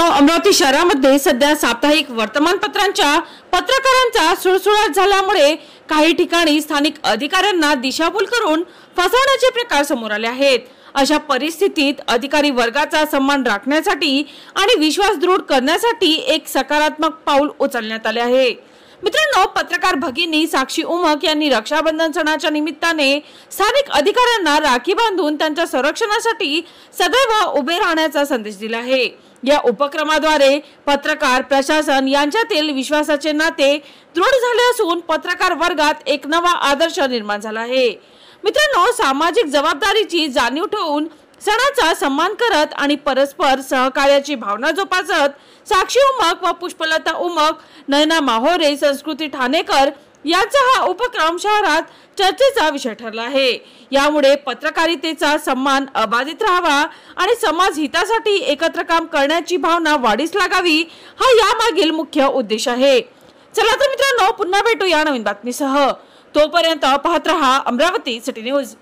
अमरावती शहरामध्ये सध्या साप्ताहिक वर्तमानपत्रांच्या पत्रकारांचा सुळसुळाट झाल्यामुळे काही ठिकाणी स्थानिक अधिकाऱ्यांना दिशाभूल करून फसवण्याचे प्रकार समोर आले आहेत। अशा परिस्थितीत अधिकारी वर्गाचा सन्मान राखण्यासाठी आणि विश्वास दृढ करण्यासाठी एक सकारात्मक पाऊल उचलण्यात आले आहे। मित्रांनो, पत्रकार भगिनी साक्षी उमक यांनी रक्षाबंधन सणाच्या निमित्ताने स्थानिक अधिकाऱ्यांना राखी बांधून त्यांच्या संरक्षणासाठी सदैव उभे राहण्याचा संदेश दिला आहे। या उपक्रमाद्वारे पत्रकार प्रशासन यांच्यातील विश्वासाचे नाते दृढ झाले असून पत्रकार वर्गात एक नवा आदर्श निर्माण झाला आहे। मित्रांनो, सामाजिक जबाबदारीची जाणीव ठेवून सणाचा सन्मान करत आणि परस्पर सहकार्याची भावना जोपासत साक्षी उमक व पुष्पलता उमक, नयना माहोरे, संस्कृती ठाणेकर यांचा हा उपक्रम शहरात चर्चेचा विषय ठरला आहे। यामुळे पत्रकारितेचा सन्मान अबाधित राहावा आणि समाज हितासाठी एकत्र काम करण्याची भावना वाढीस लागावी, हा यामागील मुख्य उद्देश आहे। चला तर मित्रांनो, पुन्हा भेटूया नवीन बातमीसह। तोपर्यंत पाहत रहा अमरावती सिटी न्यूज।